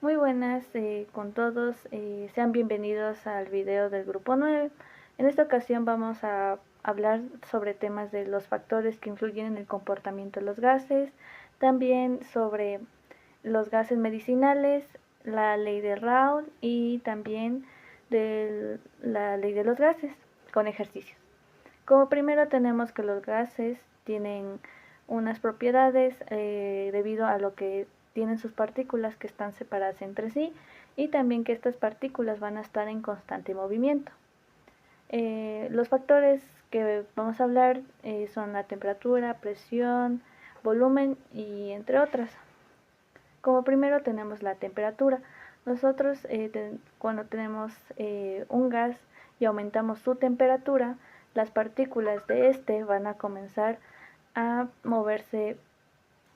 Muy buenas con todos, sean bienvenidos al video del grupo 9. En esta ocasión vamos a hablar sobre temas de los factores que influyen en el comportamiento de los gases, también sobre los gases medicinales, la ley de Raoult y también de la ley de los gases con ejercicios. Como primero tenemos que los gases tienen unas propiedades debido a lo que tienen sus partículas que están separadas entre sí y también que estas partículas van a estar en constante movimiento. Los factores que vamos a hablar son la temperatura, presión, volumen y entre otras. Como primero tenemos la temperatura. Nosotros cuando tenemos un gas y aumentamos su temperatura, las partículas de este van a comenzar a moverse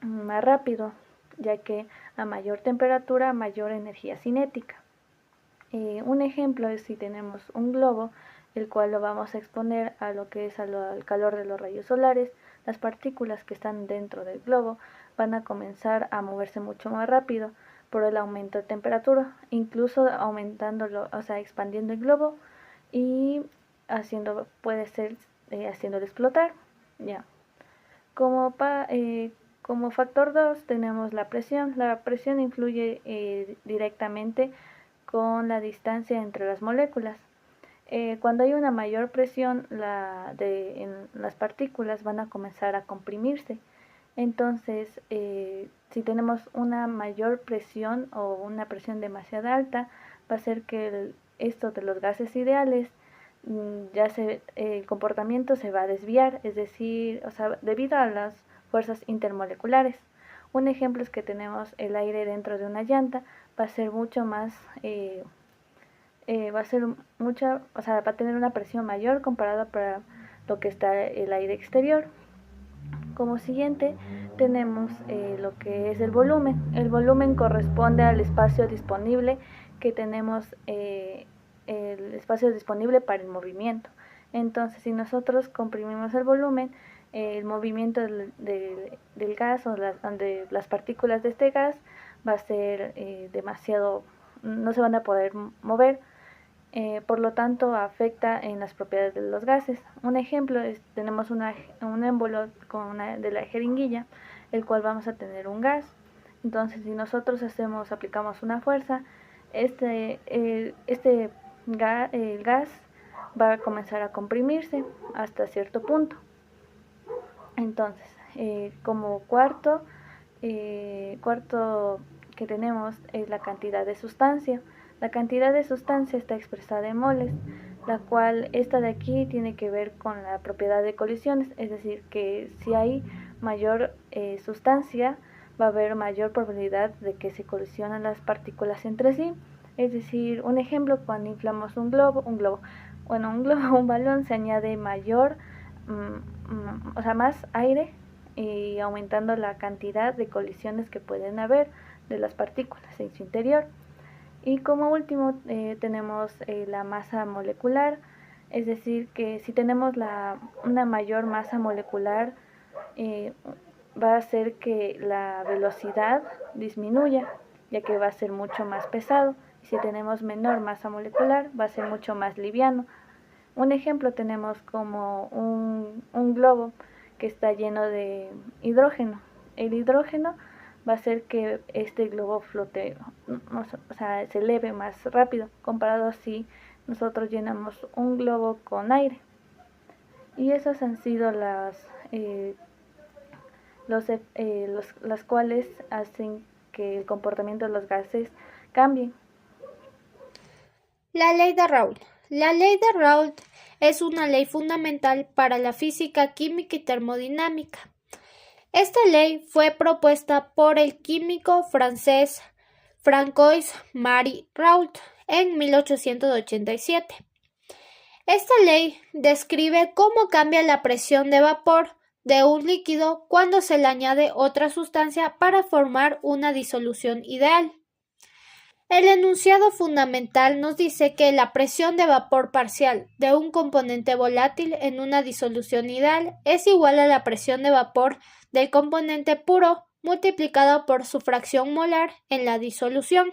más rápido, ya que a mayor temperatura, mayor energía cinética. Un ejemplo es si tenemos un globo, el cual lo vamos a exponer a lo que es al calor de los rayos solares. Las partículas que están dentro del globo van a comenzar a moverse mucho más rápido por el aumento de temperatura, incluso aumentándolo, o sea, expandiendo el globo y puede ser haciéndolo explotar. Ya. Como factor 2 tenemos la presión. La presión influye directamente con la distancia entre las moléculas. Cuando hay una mayor presión, en las partículas van a comenzar a comprimirse. Entonces, si tenemos una mayor presión o una presión demasiado alta, va a hacer que esto de los gases ideales el comportamiento se va a desviar, es decir, debido a las fuerzas intermoleculares. Un ejemplo es que tenemos el aire dentro de una llanta, va a ser mucho más, va a tener una presión mayor comparada para lo que está el aire exterior. Como siguiente tenemos lo que es el volumen. El volumen corresponde al espacio disponible que tenemos, el espacio disponible para el movimiento. Entonces, si nosotros comprimimos el volumen, el movimiento del gas o de las partículas de este gas va a ser demasiado, no se van a poder mover. Por lo tanto afecta en las propiedades de los gases. Un ejemplo es, tenemos un émbolo de la jeringuilla, el cual vamos a tener un gas. Entonces, si nosotros aplicamos una fuerza, el gas va a comenzar a comprimirse hasta cierto punto. Entonces, como cuarto que tenemos es la cantidad de sustancia. La cantidad de sustancia está expresada en moles, la cual esta de aquí tiene que ver con la propiedad de colisiones, es decir, que si hay mayor sustancia, va a haber mayor probabilidad de que se colisionen las partículas entre sí. Es decir, un ejemplo, cuando inflamos un balón, se añade más aire y aumentando la cantidad de colisiones que pueden haber de las partículas en su interior. Y como último tenemos la masa molecular, es decir, que si tenemos una mayor masa molecular, va a hacer que la velocidad disminuya, ya que va a ser mucho más pesado. Y si tenemos menor masa molecular, va a ser mucho más liviano. Un ejemplo tenemos como un globo que está lleno de hidrógeno. El hidrógeno va a hacer que este globo flote, se eleve más rápido, comparado a si nosotros llenamos un globo con aire. Y esas han sido las cuales hacen que el comportamiento de los gases cambie. La ley de Raoult. La ley de Raoult es una ley fundamental para la física, química y termodinámica. Esta ley fue propuesta por el químico francés Francois-Marie Raoult en 1887. Esta ley describe cómo cambia la presión de vapor de un líquido cuando se le añade otra sustancia para formar una disolución ideal. El enunciado fundamental nos dice que la presión de vapor parcial de un componente volátil en una disolución ideal es igual a la presión de vapor del componente puro multiplicado por su fracción molar en la disolución.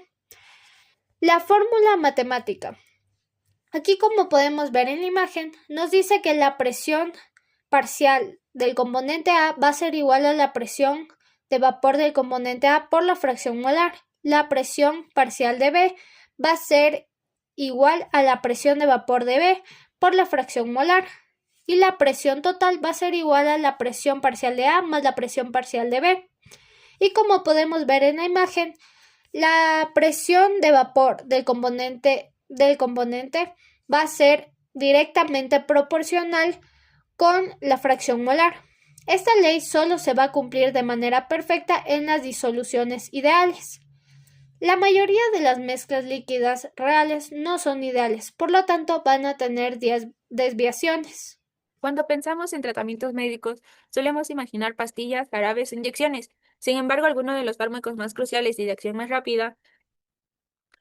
La fórmula matemática. Aquí, como podemos ver en la imagen, nos dice que la presión parcial del componente A va a ser igual a la presión de vapor del componente A por la fracción molar. La presión parcial de B va a ser igual a la presión de vapor de B por la fracción molar. Y la presión total va a ser igual a la presión parcial de A más la presión parcial de B. Y como podemos ver en la imagen, la presión de vapor del componente va a ser directamente proporcional con la fracción molar. Esta ley solo se va a cumplir de manera perfecta en las disoluciones ideales. La mayoría de las mezclas líquidas reales no son ideales, por lo tanto van a tener desviaciones. Cuando pensamos en tratamientos médicos, solemos imaginar pastillas, jarabes o inyecciones. Sin embargo, algunos de los fármacos más cruciales y de acción más rápida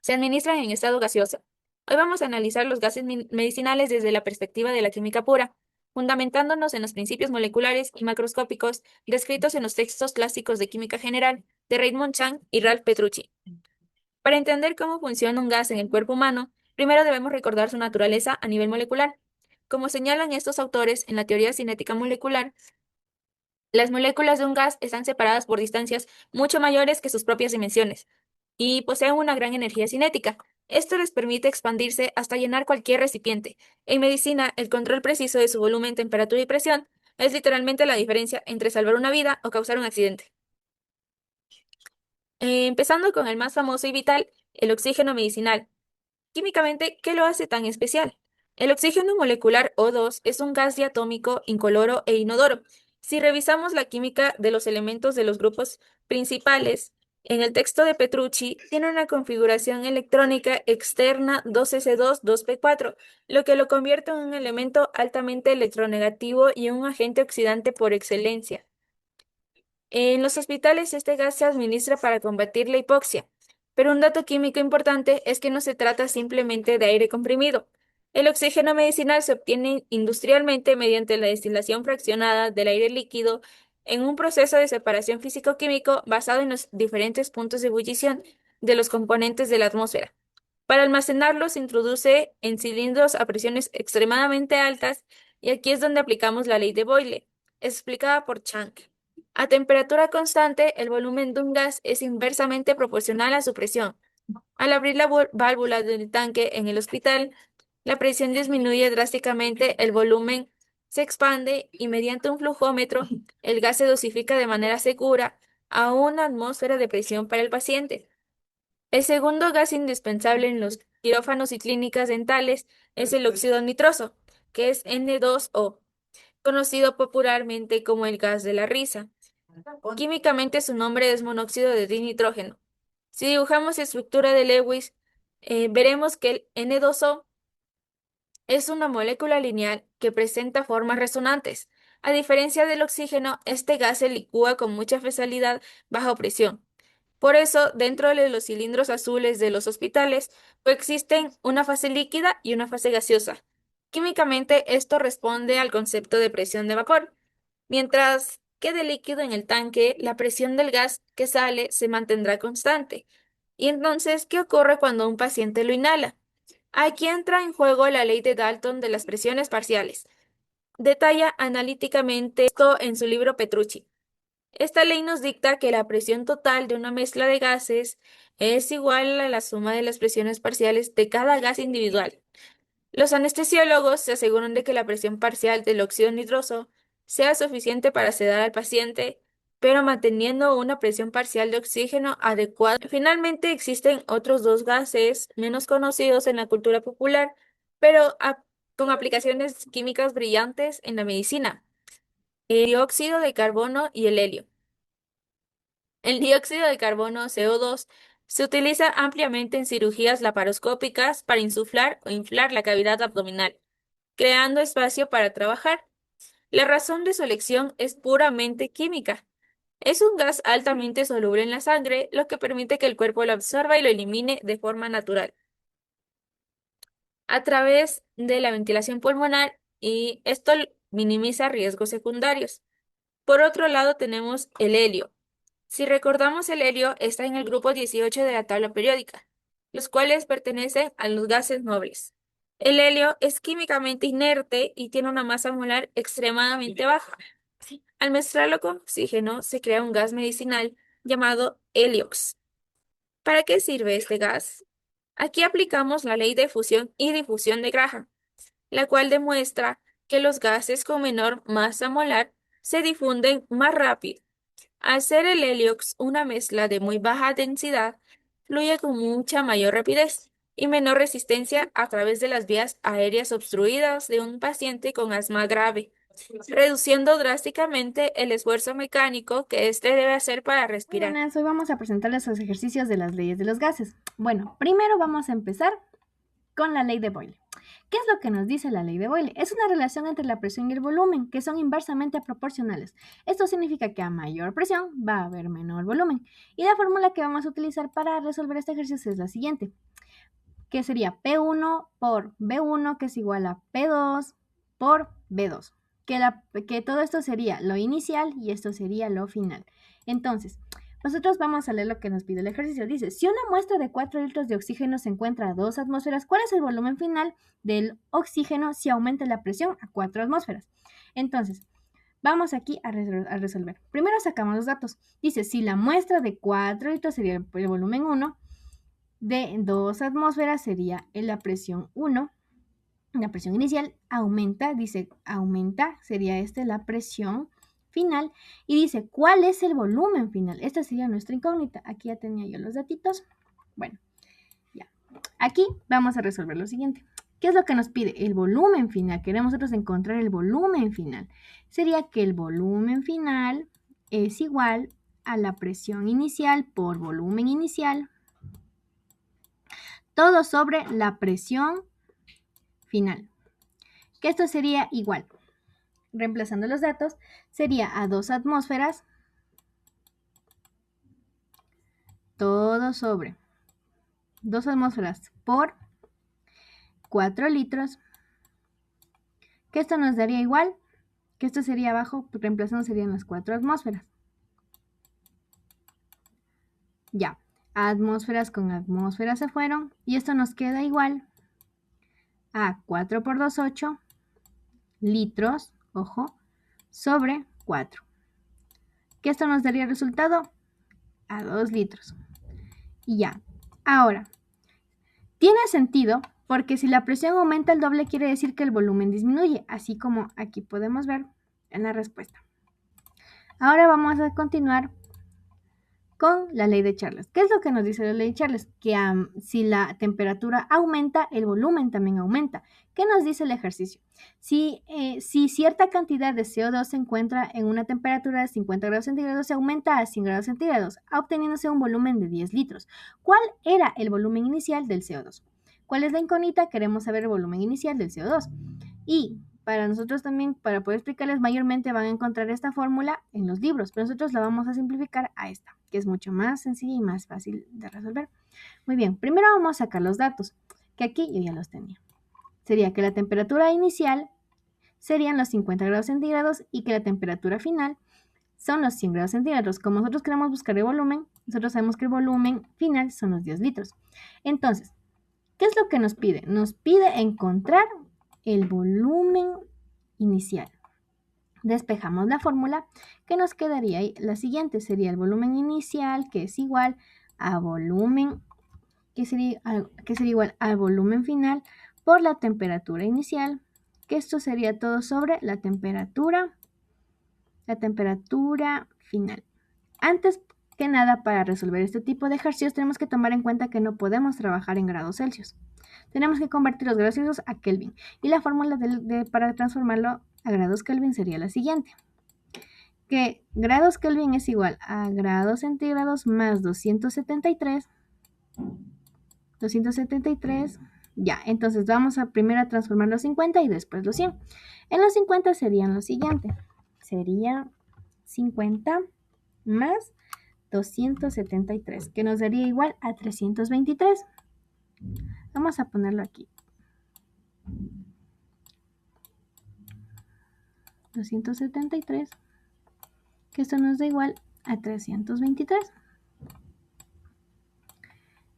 se administran en estado gaseoso. Hoy vamos a analizar los gases medicinales desde la perspectiva de la química pura, fundamentándonos en los principios moleculares y macroscópicos descritos en los textos clásicos de química general de Raymond Chang y Ralph Petrucci. Para entender cómo funciona un gas en el cuerpo humano, primero debemos recordar su naturaleza a nivel molecular. Como señalan estos autores en la teoría cinética molecular, las moléculas de un gas están separadas por distancias mucho mayores que sus propias dimensiones y poseen una gran energía cinética. Esto les permite expandirse hasta llenar cualquier recipiente. En medicina, el control preciso de su volumen, temperatura y presión es literalmente la diferencia entre salvar una vida o causar un accidente. Empezando con el más famoso y vital, el oxígeno medicinal. Químicamente, ¿qué lo hace tan especial? El oxígeno molecular O2 es un gas diatómico, incoloro e inodoro. Si revisamos la química de los elementos de los grupos principales, en el texto de Petrucci tiene una configuración electrónica externa 2s2-2p4, lo que lo convierte en un elemento altamente electronegativo y un agente oxidante por excelencia. En los hospitales este gas se administra para combatir la hipoxia, pero un dato químico importante es que no se trata simplemente de aire comprimido. El oxígeno medicinal se obtiene industrialmente mediante la destilación fraccionada del aire líquido en un proceso de separación físico-químico basado en los diferentes puntos de ebullición de los componentes de la atmósfera. Para almacenarlo se introduce en cilindros a presiones extremadamente altas y aquí es donde aplicamos la ley de Boyle, explicada por Chang. A temperatura constante, el volumen de un gas es inversamente proporcional a su presión. Al abrir la válvula del tanque en el hospital, la presión disminuye drásticamente, el volumen se expande y mediante un flujómetro, el gas se dosifica de manera segura a una atmósfera de presión para el paciente. El segundo gas indispensable en los quirófanos y clínicas dentales es el óxido nitroso, que es N2O, conocido popularmente como el gas de la risa. Químicamente su nombre es monóxido de dinitrógeno. Si dibujamos la estructura de Lewis, veremos que el N2O es una molécula lineal que presenta formas resonantes. A diferencia del oxígeno, este gas se licúa con mucha facilidad bajo presión. Por eso, dentro de los cilindros azules de los hospitales, coexisten una fase líquida y una fase gaseosa. Químicamente, esto responde al concepto de presión de vapor. Mientras quede líquido en el tanque, la presión del gas que sale se mantendrá constante. Y entonces, ¿qué ocurre cuando un paciente lo inhala? Aquí entra en juego la ley de Dalton de las presiones parciales. Detalla analíticamente esto en su libro Petrucci. Esta ley nos dicta que la presión total de una mezcla de gases es igual a la suma de las presiones parciales de cada gas individual. Los anestesiólogos se aseguran de que la presión parcial del óxido nitroso sea suficiente para sedar al paciente, pero manteniendo una presión parcial de oxígeno adecuada. Finalmente, existen otros dos gases menos conocidos en la cultura popular, pero con aplicaciones químicas brillantes en la medicina: el dióxido de carbono y el helio. El dióxido de carbono, CO2, se utiliza ampliamente en cirugías laparoscópicas para insuflar o inflar la cavidad abdominal, creando espacio para trabajar. La razón de su elección es puramente química. Es un gas altamente soluble en la sangre, lo que permite que el cuerpo lo absorba y lo elimine de forma natural a través de la ventilación pulmonar, y esto minimiza riesgos secundarios. Por otro lado, tenemos el helio. Si recordamos, el helio está en el grupo 18 de la tabla periódica. los cuales pertenecen a los gases nobles. El helio es químicamente inerte y tiene una masa molar extremadamente baja. Al mezclarlo con oxígeno se crea un gas medicinal llamado heliox. ¿Para qué sirve este gas? Aquí aplicamos la ley de fusión y difusión de Graham, la cual demuestra que los gases con menor masa molar se difunden más rápido. Al ser el heliox una mezcla de muy baja densidad, fluye con mucha mayor rapidez y menor resistencia a través de las vías aéreas obstruidas de un paciente con asma grave, reduciendo drásticamente el esfuerzo mecánico que éste debe hacer para respirar. Buenas, hoy vamos a presentarles los ejercicios de las leyes de los gases. Bueno, primero vamos a empezar con la ley de Boyle. ¿Qué es lo que nos dice la ley de Boyle? Es una relación entre la presión y el volumen, que son inversamente proporcionales. Esto significa que a mayor presión va a haber menor volumen. Y la fórmula que vamos a utilizar para resolver este ejercicio es la siguiente, que sería P1 por B1, que es igual a P2 por B2. Que todo esto sería lo inicial y esto sería lo final. Entonces, nosotros vamos a leer lo que nos pide el ejercicio. Dice, si una muestra de 4 litros de oxígeno se encuentra a 2 atmósferas, ¿cuál es el volumen final del oxígeno si aumenta la presión a 4 atmósferas? Entonces, vamos aquí a resolver. Primero sacamos los datos. Dice, si la muestra de 4 litros sería el volumen 1, de 2 atmósferas sería la presión 1. La presión inicial aumenta, dice aumenta, sería la presión final. Y dice, ¿cuál es el volumen final? Esta sería nuestra incógnita. Aquí ya tenía yo los datitos. Bueno, ya. Aquí vamos a resolver lo siguiente. ¿Qué es lo que nos pide? El volumen final. Queremos nosotros encontrar el volumen final. Sería que el volumen final es igual a la presión inicial por volumen inicial, todo sobre la presión final. Que esto sería igual, reemplazando los datos, sería a 2 atmósferas, todo sobre 2 atmósferas por 4 litros, que esto nos daría igual, que esto sería abajo, reemplazando serían las 4 atmósferas. Ya, atmósferas con atmósferas se fueron, y esto nos queda igual a 4 por 2, 8 litros, ojo, sobre 4. Que esto nos daría resultado a 2 litros. Y ya, ahora, tiene sentido porque si la presión aumenta el doble quiere decir que el volumen disminuye, así como aquí podemos ver en la respuesta. Ahora vamos a continuar con la ley de Charles. ¿Qué es lo que nos dice la ley de Charles? Que si la temperatura aumenta, el volumen también aumenta. ¿Qué nos dice el ejercicio? Si cierta cantidad de CO2 se encuentra en una temperatura de 50 grados centígrados, se aumenta a 100 grados centígrados, obteniéndose un volumen de 10 litros. ¿Cuál era el volumen inicial del CO2? ¿Cuál es la incógnita? Queremos saber el volumen inicial del CO2. Y para nosotros también, para poder explicarles, mayormente van a encontrar esta fórmula en los libros, pero nosotros la vamos a simplificar a esta, que es mucho más sencilla y más fácil de resolver. Muy bien, primero vamos a sacar los datos, que aquí yo ya los tenía. Sería que la temperatura inicial serían los 50 grados centígrados y que la temperatura final son los 100 grados centígrados. Como nosotros queremos buscar el volumen, nosotros sabemos que el volumen final son los 10 litros. Entonces, ¿qué es lo que nos pide? Nos pide encontrar el volumen inicial. Despejamos la fórmula, que nos quedaría la siguiente, sería el volumen inicial, que es igual a volumen, que sería igual al volumen final por la temperatura inicial, que esto sería todo sobre la temperatura final. Antes que nada, para resolver este tipo de ejercicios tenemos que tomar en cuenta que no podemos trabajar en grados Celsius. Tenemos que convertir los grados Celsius a Kelvin. Y la fórmula para transformarlo a grados Kelvin sería la siguiente. Que grados Kelvin es igual a grados centígrados más 273. Ya, entonces vamos a primero transformar los 50 y después los 100. En los 50 serían lo siguiente. Sería 50 más 273, que nos daría igual a 323. Vamos a ponerlo aquí. 273, que esto nos da igual a 323.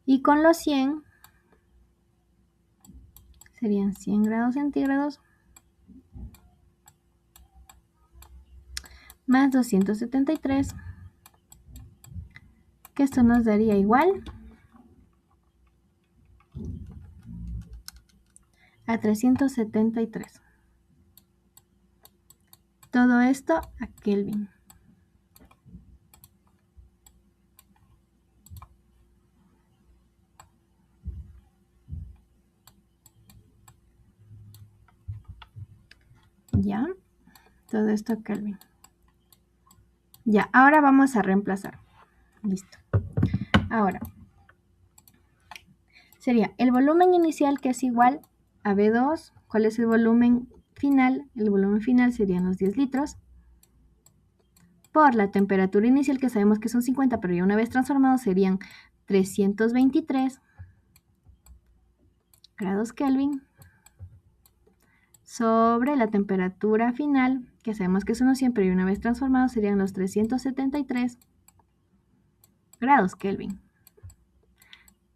Y con los 100 serían 100 grados centígrados más 273, que esto nos daría igual a 373. Todo esto a Kelvin. Ya, todo esto a Kelvin. Ya, ahora vamos a reemplazar. Listo. Ahora, sería el volumen inicial, que es igual a V2. ¿Cuál es el volumen final? El volumen final serían los 10 litros. Por la temperatura inicial, que sabemos que son 50, pero ya una vez transformados serían 323 grados Kelvin, sobre la temperatura final, que sabemos que son 100, pero ya una vez transformados serían los 373 grados Kelvin.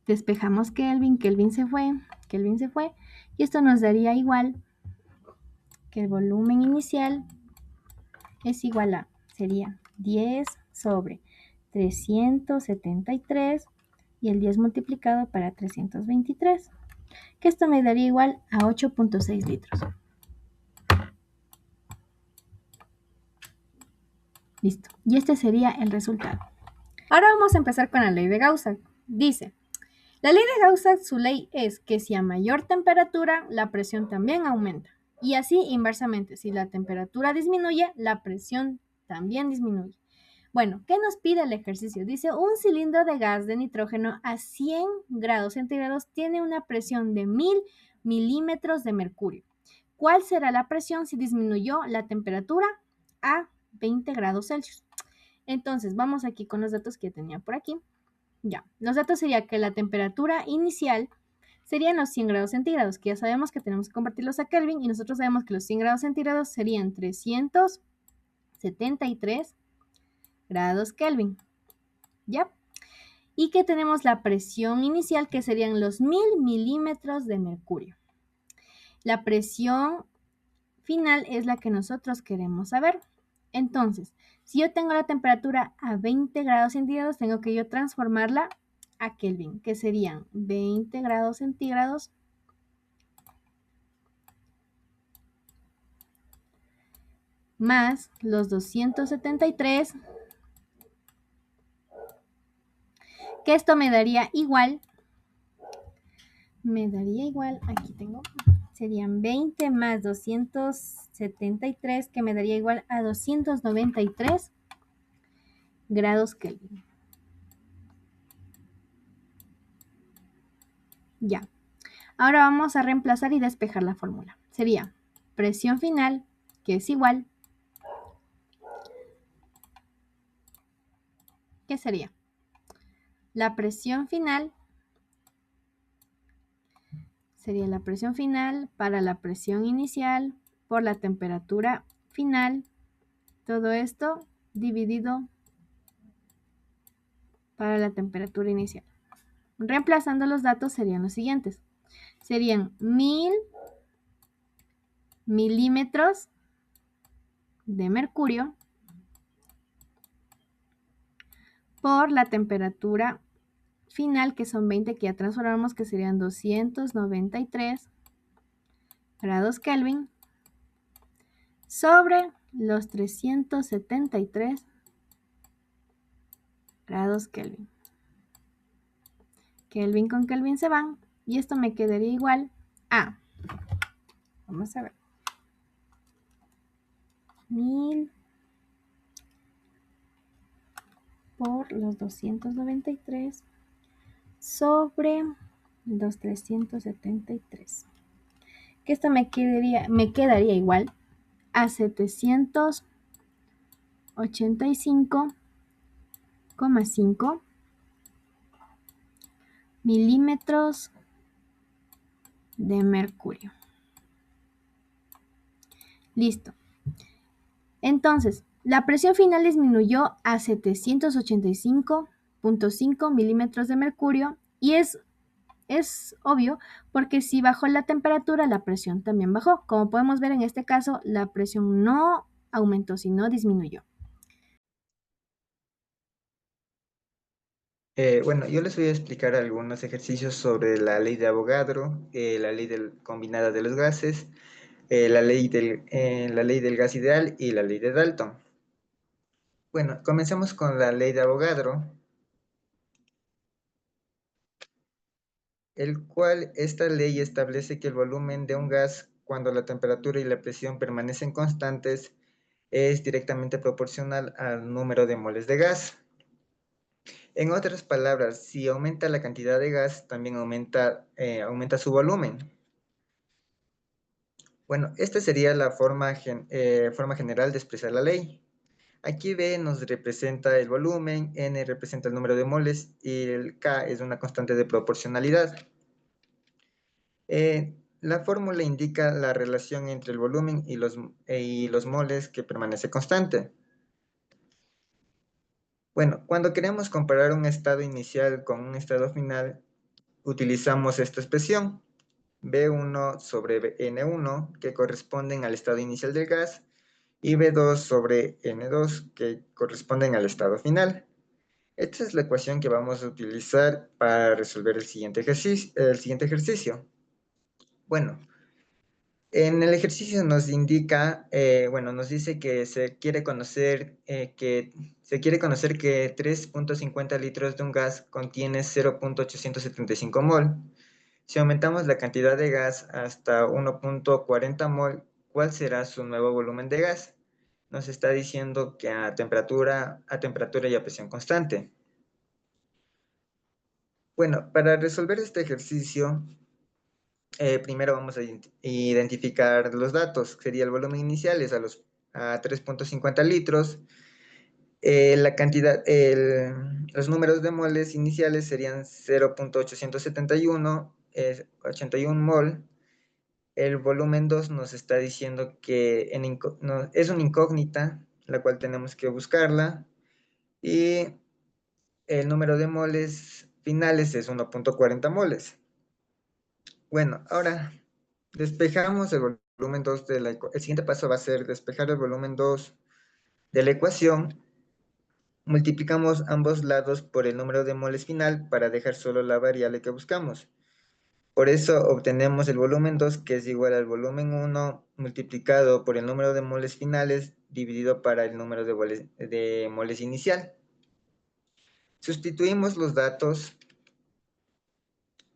Despejamos Kelvin, Kelvin se fue, y esto nos daría igual que el volumen inicial es igual a, sería 10 sobre 373 y el 10 multiplicado para 323, que esto me daría igual a 8.6 litros. Listo, y este sería el resultado. Ahora vamos a empezar con la ley de Gauss. Dice, la ley de Gauss, su ley es que si a mayor temperatura, la presión también aumenta. Y así inversamente, si la temperatura disminuye, la presión también disminuye. Bueno, ¿qué nos pide el ejercicio? Dice, un cilindro de gas de nitrógeno a 100 grados centígrados tiene una presión de 1000 milímetros de mercurio. ¿Cuál será la presión si disminuyó la temperatura a 20 grados Celsius? Entonces, vamos aquí con los datos que tenía por aquí. Ya, los datos serían que la temperatura inicial serían los 100 grados centígrados, que ya sabemos que tenemos que convertirlos a Kelvin, y nosotros sabemos que los 100 grados centígrados serían 373 grados Kelvin. ¿Ya? Y que tenemos la presión inicial, que serían los 1000 milímetros de mercurio. La presión final es la que nosotros queremos saber. Entonces, si yo tengo la temperatura a 20 grados centígrados, tengo que yo transformarla a Kelvin, que serían 20 grados centígrados más los 273, que esto me daría igual, aquí tengo, serían 20 más 273, que me daría igual a 293 grados Kelvin. Ya. Ahora vamos a reemplazar y despejar la fórmula. Sería presión final, que es igual. ¿Qué sería? La presión final sería la presión final para la presión inicial por la temperatura final. Todo esto dividido para la temperatura inicial. Reemplazando los datos serían los siguientes. Serían 1000 milímetros de mercurio por la temperatura final, que son 20, que ya transformamos, que serían 293 grados Kelvin, sobre los 373 grados Kelvin. Kelvin con Kelvin se van, y esto me quedaría igual a, vamos a ver, 1000 por los 293 sobre los 373, que esto me quedaría igual a 785,5 milímetros de mercurio. Listo. Entonces, la presión final disminuyó a 785,5 milímetros de mercurio, y es Es obvio porque si bajó la temperatura, la presión también bajó. Como podemos ver en este caso, la presión no aumentó, sino disminuyó. Bueno, yo les voy a explicar algunos ejercicios sobre la ley de Avogadro, la ley combinada de los gases, la ley del gas ideal y la ley de Dalton. Bueno, comencemos con la ley de Avogadro, el cual esta ley establece que el volumen de un gas, cuando la temperatura y la presión permanecen constantes, es directamente proporcional al número de moles de gas. En otras palabras, si aumenta la cantidad de gas, también aumenta su volumen. Bueno, esta sería la forma general de expresar la ley. Aquí B nos representa el volumen, N representa el número de moles y el K es una constante de proporcionalidad. La fórmula indica la relación entre el volumen y los moles que permanece constante. Bueno, cuando queremos comparar un estado inicial con un estado final, utilizamos esta expresión, B1 sobre N1, que corresponden al estado inicial del gas, y B2 sobre N2, que corresponden al estado final. Esta es la ecuación que vamos a utilizar para resolver el siguiente ejercicio. Bueno, en el ejercicio nos indica, nos dice que se quiere conocer que 3.50 litros de un gas contiene 0.875 mol. Si aumentamos la cantidad de gas hasta 1.40 mol, ¿cuál será su nuevo volumen de gas? Nos está diciendo que a temperatura y a presión constante. Bueno, para resolver este ejercicio, primero vamos a identificar los datos. Sería el volumen inicial, es a 3.50 litros. Los números de moles iniciales serían 0.871, 81 mol. El volumen 2 nos está diciendo que es una incógnita, la cual tenemos que buscarla. Y el número de moles finales es 1.40 moles. Bueno, ahora despejamos el volumen 2 de el siguiente paso va a ser despejar el volumen 2 de la ecuación. Multiplicamos ambos lados por el número de moles final para dejar solo la variable que buscamos. Por eso obtenemos el volumen 2, que es igual al volumen 1 multiplicado por el número de moles finales dividido para el número de moles inicial. Sustituimos los datos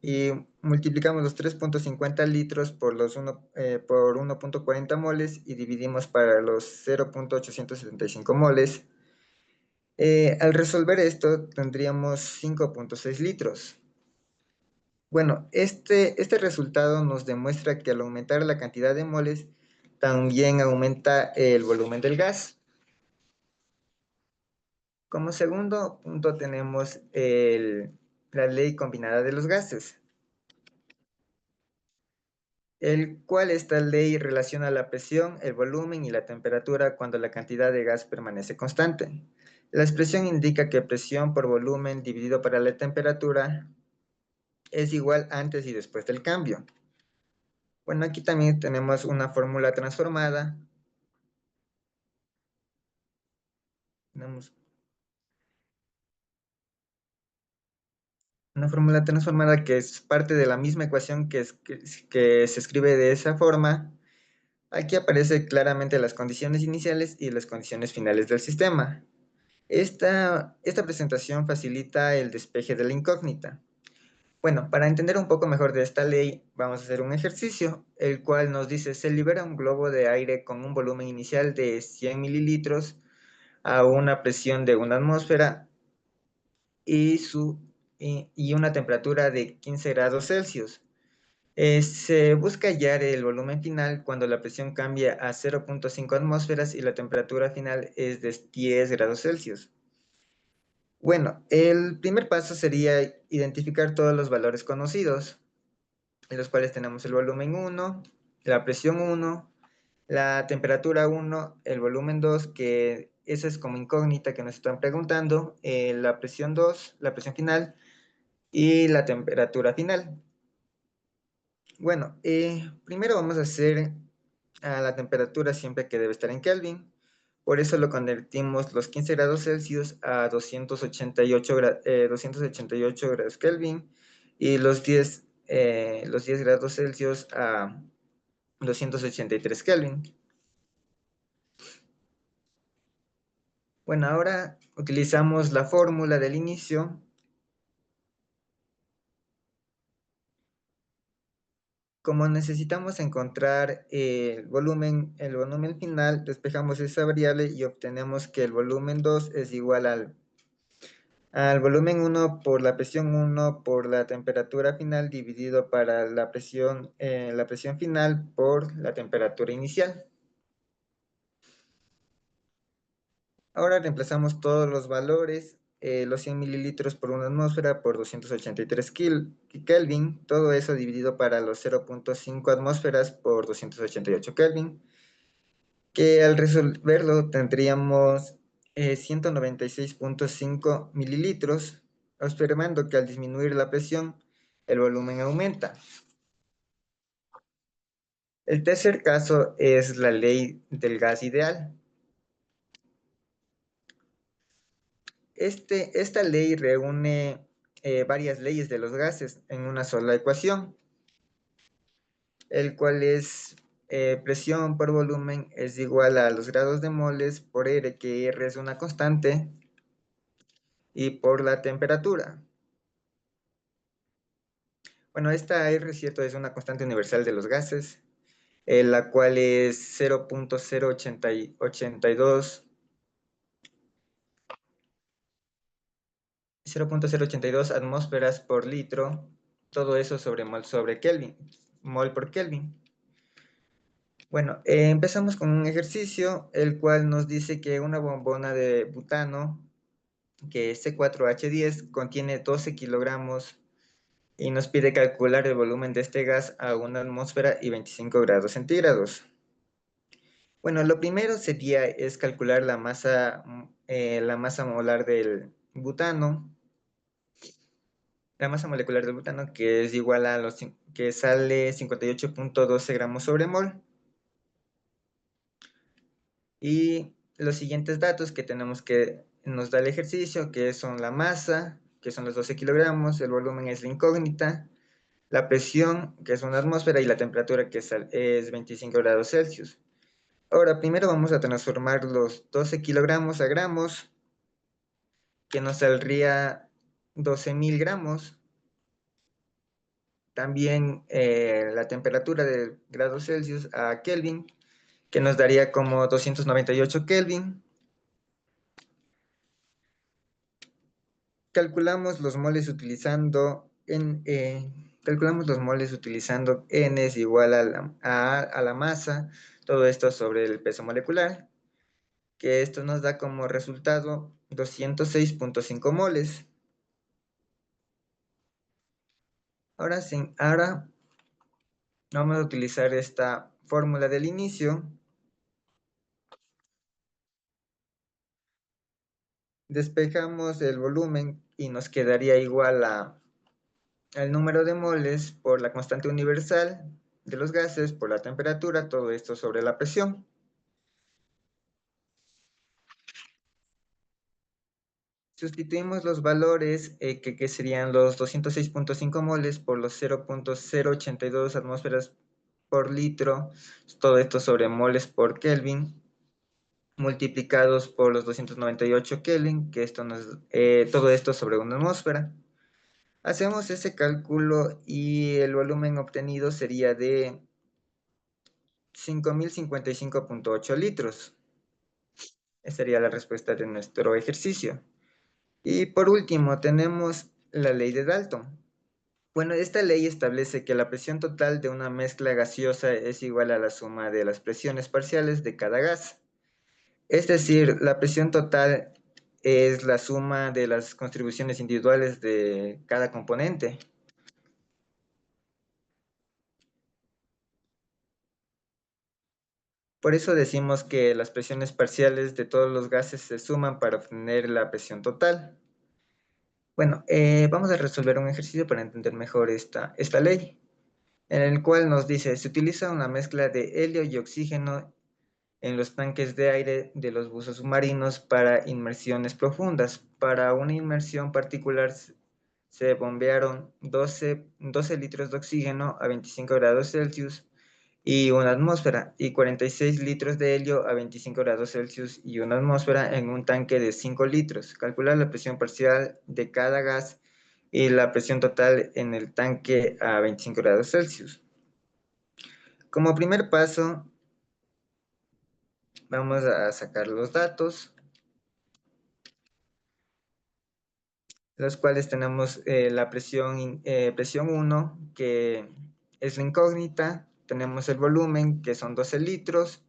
y multiplicamos los 3.50 litros por 1.40 moles y dividimos para los 0.875 moles. Al resolver esto, tendríamos 5.6 litros. Bueno, este resultado nos demuestra que al aumentar la cantidad de moles, también aumenta el volumen del gas. Como segundo punto tenemos la ley combinada de los gases, el cual esta ley relaciona la presión, el volumen y la temperatura cuando la cantidad de gas permanece constante. La expresión indica que presión por volumen dividido para la temperatura es igual antes y después del cambio. Bueno, aquí también tenemos una fórmula transformada. Tenemos una fórmula transformada que es parte de la misma ecuación que se escribe de esa forma. Aquí aparece claramente las condiciones iniciales y las condiciones finales del sistema. Esta presentación facilita el despeje de la incógnita. Bueno, para entender un poco mejor de esta ley, vamos a hacer un ejercicio, el cual nos dice, se libera un globo de aire con un volumen inicial de 100 mililitros a una presión de 1 atmósfera y una temperatura de 15 grados Celsius. Se busca hallar el volumen final cuando la presión cambia a 0.5 atmósferas y la temperatura final es de 10 grados Celsius. Bueno, el primer paso sería identificar todos los valores conocidos, en los cuales tenemos el volumen 1, la presión 1, la temperatura 1, el volumen 2, que esa es como incógnita que nos están preguntando, la presión 2, la presión final y la temperatura final. Bueno, primero vamos a hacer a la temperatura siempre que debe estar en Kelvin. Por eso lo convertimos los 15 grados Celsius a 288 grados Kelvin y los 10 grados Celsius a 283 Kelvin. Bueno, ahora utilizamos la fórmula del inicio. Como necesitamos encontrar el volumen final, despejamos esa variable y obtenemos que el volumen 2 es igual al volumen 1 por la presión 1 por la temperatura final dividido para la presión final por la temperatura inicial. Ahora reemplazamos todos los valores, los 100 mililitros por una atmósfera por 283 Kelvin, todo eso dividido para los 0.5 atmósferas por 288 Kelvin, que al resolverlo tendríamos 196.5 mililitros, observando que al disminuir la presión, el volumen aumenta. El tercer caso es la ley del gas ideal. Esta ley reúne varias leyes de los gases en una sola ecuación, el cual es presión por volumen es igual a los grados de moles por R, que R es una constante, y por la temperatura. Bueno, esta R, cierto, es una constante universal de los gases, la cual es 0.082 atmósferas por litro, todo eso sobre Kelvin, mol por Kelvin. Bueno, empezamos con un ejercicio, el cual nos dice que una bombona de butano, que es C4H10, contiene 12 kilogramos y nos pide calcular el volumen de este gas a 1 atmósfera y 25 grados centígrados. Bueno, lo primero es calcular la masa molar del butano, la masa molecular del butano, que es igual a que sale 58.12 gramos sobre mol. Y los siguientes datos que nos da el ejercicio, que son la masa, que son los 12 kilogramos, el volumen es la incógnita, la presión, que es una atmósfera, y la temperatura, que es 25 grados Celsius. Ahora, primero vamos a transformar los 12 kilogramos a gramos, que nos saldría 12.000 gramos. También la temperatura de grados Celsius a Kelvin, que nos daría como 298 Kelvin. Calculamos los moles utilizando N es igual a la masa, todo esto sobre el peso molecular, que esto nos da como resultado 206.5 moles. Ahora sí, ahora vamos a utilizar esta fórmula del inicio. Despejamos el volumen y nos quedaría igual al número de moles por la constante universal de los gases, por la temperatura, todo esto sobre la presión. Sustituimos los valores, que serían los 206.5 moles por los 0.082 atmósferas por litro, todo esto sobre moles por Kelvin, multiplicados por los 298 Kelvin, que todo esto sobre una atmósfera. Hacemos ese cálculo y el volumen obtenido sería de 5.055.8 litros. Esa sería la respuesta de nuestro ejercicio. Y por último, tenemos la ley de Dalton. Bueno, esta ley establece que la presión total de una mezcla gaseosa es igual a la suma de las presiones parciales de cada gas. Es decir, la presión total es la suma de las contribuciones individuales de cada componente. Por eso decimos que las presiones parciales de todos los gases se suman para obtener la presión total. Bueno, vamos a resolver un ejercicio para entender mejor esta ley. en el cual nos dice, se utiliza una mezcla de helio y oxígeno en los tanques de aire de los buzos submarinos para inmersiones profundas. Para una inmersión particular se bombearon 12 litros de oxígeno a 25 grados Celsius y una atmósfera, y 46 litros de helio a 25 grados Celsius y una atmósfera en un tanque de 5 litros. Calcular la presión parcial de cada gas y la presión total en el tanque a 25 grados Celsius. Como primer paso, vamos a sacar los datos, los cuales tenemos la presión 1, que es la incógnita, tenemos el volumen, que son 12 litros,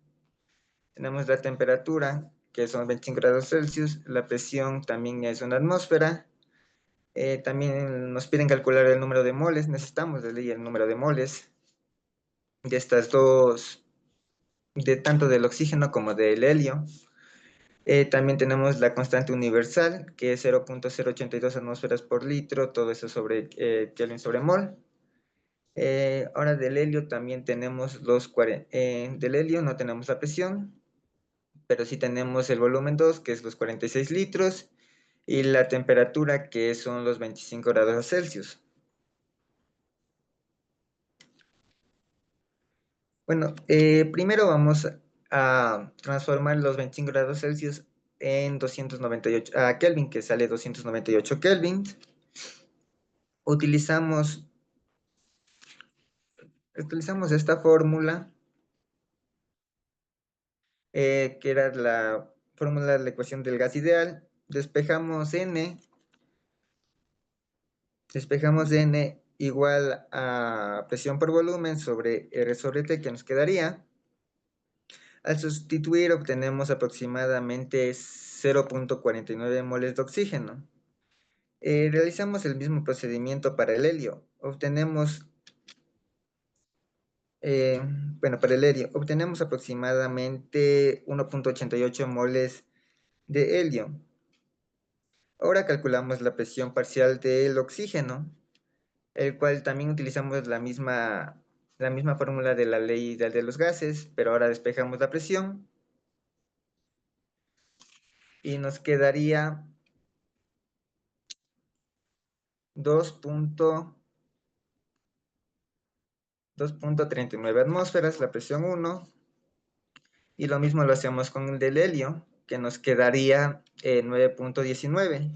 tenemos la temperatura, que son 25 grados Celsius, la presión también es una atmósfera, también nos piden calcular el número de moles, necesitamos de ley el número de moles de estas dos, de tanto del oxígeno como del helio. También tenemos la constante universal, que es 0.082 atmósferas por litro, todo eso sobre Kelvin sobre mol. Ahora del helio también tenemos del helio no tenemos la presión, pero sí tenemos el volumen 2, que es los 46 litros, y la temperatura, que son los 25 grados Celsius. Bueno, primero vamos a transformar los 25 grados Celsius en 298 Kelvin, que sale 298 Kelvin. Utilizamos esta fórmula, que era la fórmula de la ecuación del gas ideal. Despejamos N igual a presión por volumen sobre R sobre T, que nos quedaría. Al sustituir obtenemos aproximadamente 0.49 moles de oxígeno. Realizamos el mismo procedimiento para el helio. Para el helio, obtenemos aproximadamente 1.88 moles de helio. Ahora calculamos la presión parcial del oxígeno, el cual también utilizamos la misma fórmula de la ley ideal de los gases, pero ahora despejamos la presión y nos quedaría 2.39 atmósferas, la presión 1, y lo mismo lo hacemos con el del helio, que nos quedaría 9.19.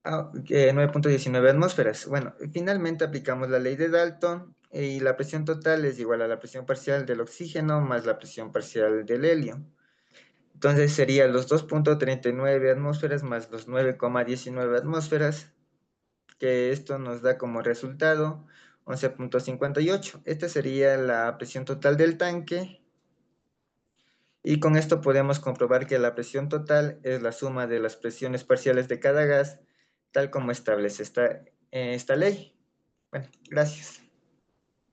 9.19 atmósferas. Bueno, finalmente aplicamos la ley de Dalton y la presión total es igual a la presión parcial del oxígeno más la presión parcial del helio. Entonces sería los 2.39 atmósferas más los 9.19 atmósferas, que esto nos da como resultado 11.58. Esta sería la presión total del tanque. Y con esto podemos comprobar que la presión total es la suma de las presiones parciales de cada gas, tal como establece esta ley. Bueno, gracias.